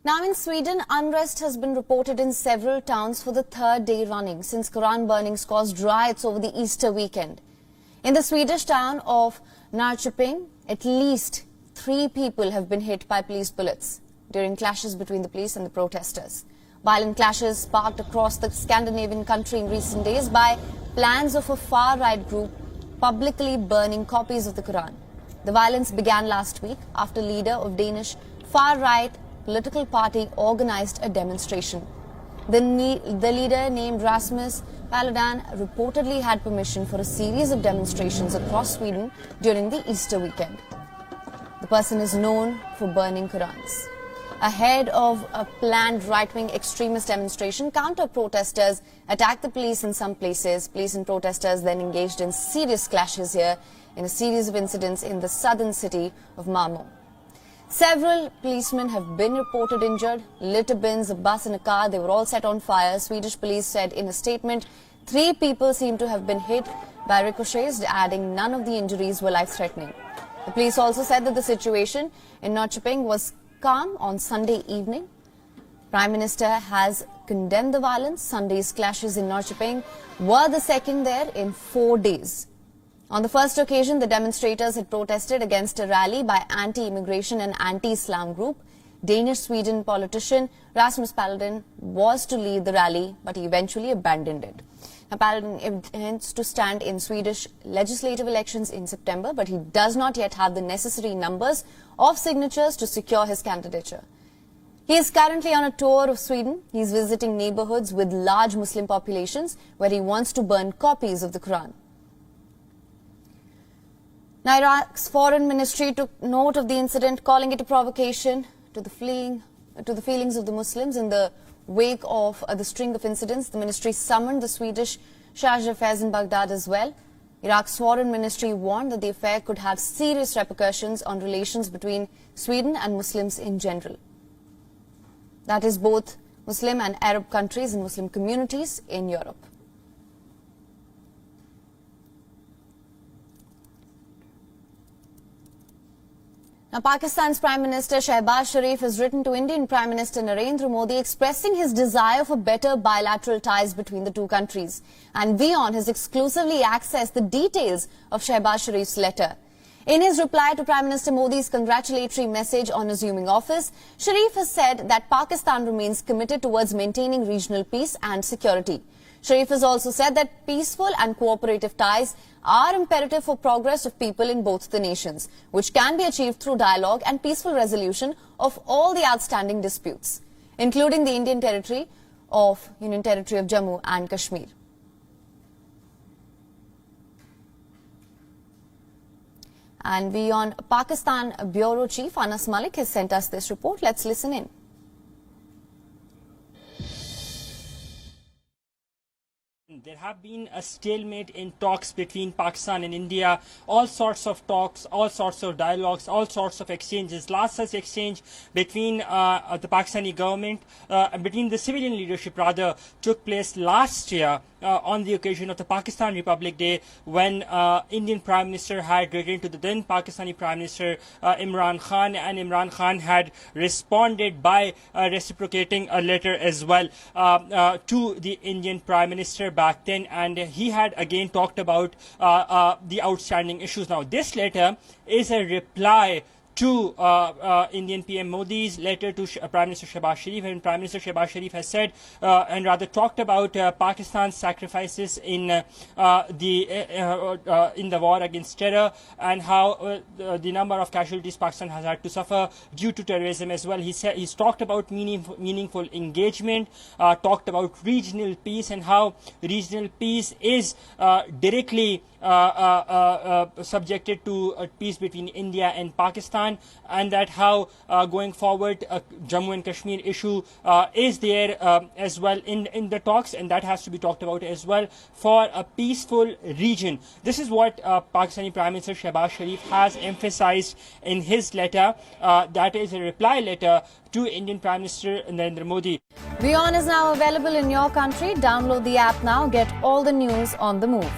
Now in Sweden, unrest has been reported in several towns for the third day running since Quran burnings caused riots over the Easter weekend. In the Swedish town of Norrköping, at least 3 people have been hit by police bullets during clashes between the police and the protesters. Violent clashes sparked across the Scandinavian country in recent days by plans of a far-right group publicly burning copies of the Quran. The violence began last week after leader of Danish far-right political party organized a demonstration. The leader, named Rasmus Paludan, reportedly had permission for a series of demonstrations across Sweden during the Easter weekend. The person is known for burning Qurans. Ahead of a planned right-wing extremist demonstration, counter-protesters attacked the police in some places. Police and protesters then engaged in serious clashes here in a series of incidents in the southern city of Malmö. Several policemen have been reported injured. Litter bins, a bus and a car, they were all set on fire. Swedish police said in a statement, 3 people seem to have been hit by ricochets, adding none of the injuries were life-threatening. The police also said that the situation in Norrköping was calm on Sunday evening. Prime Minister has condemned the violence. Sunday's clashes in Norrköping were the second there in 4 days. On the first occasion, the demonstrators had protested against a rally by anti-immigration and anti-Islam group. Danish-Sweden politician Rasmus Paludan was to lead the rally, but he eventually abandoned it. Now, Paludan intends to stand in Swedish legislative elections in September, but he does not yet have the necessary numbers of signatures to secure his candidature. He is currently on a tour of Sweden. He is visiting neighborhoods with large Muslim populations where he wants to burn copies of the Quran. Now, Iraq's foreign ministry took note of the incident, calling it a provocation to the feelings of the Muslims in the wake of the string of incidents. The ministry summoned the Swedish Charge d'Affaires in Baghdad as well. Iraq's foreign ministry warned that the affair could have serious repercussions on relations between Sweden and Muslims in general. That is, both Muslim and Arab countries and Muslim communities in Europe. Now, Pakistan's Prime Minister Shehbaz Sharif has written to Indian Prime Minister Narendra Modi expressing his desire for better bilateral ties between the two countries. And WION has exclusively accessed the details of Shehbaz Sharif's letter. In his reply to Prime Minister Modi's congratulatory message on assuming office, Sharif has said that Pakistan remains committed towards maintaining regional peace and security. Sharif has also said that peaceful and cooperative ties are imperative for progress of people in both the nations, which can be achieved through dialogue and peaceful resolution of all the outstanding disputes, including the Union Territory of Jammu and Kashmir. And WION Pakistan Bureau Chief Anas Malik has sent us this report. Let's listen in. There have been a stalemate in talks between Pakistan and India, all sorts of talks, all sorts of dialogues, all sorts of exchanges. Last such exchange between the Pakistani government, between the civilian leadership rather, took place last year on the occasion of the Pakistan Republic Day, when Indian Prime Minister had written to the then Pakistani Prime Minister Imran Khan, and Imran Khan had responded by reciprocating a letter as well to the Indian Prime Minister back then, and he had again talked about the outstanding issues. Now, this letter is a reply to Indian PM Modi's letter to Prime Minister Shehbaz Sharif, and Prime Minister Shehbaz Sharif has said and rather talked about Pakistan's sacrifices in the war against terror, and how the number of casualties Pakistan has had to suffer due to terrorism as well. He's talked about meaningful engagement, talked about regional peace, and how regional peace is directly subjected to peace between India and Pakistan, and that how going forward Jammu and Kashmir issue is there as well in the talks, and that has to be talked about as well for a peaceful region. This is what Pakistani Prime Minister Shehbaz Sharif has emphasized in his letter. That is a reply letter to Indian Prime Minister Narendra Modi. WION is now available in your country. Download the app now. Get all the news on the move.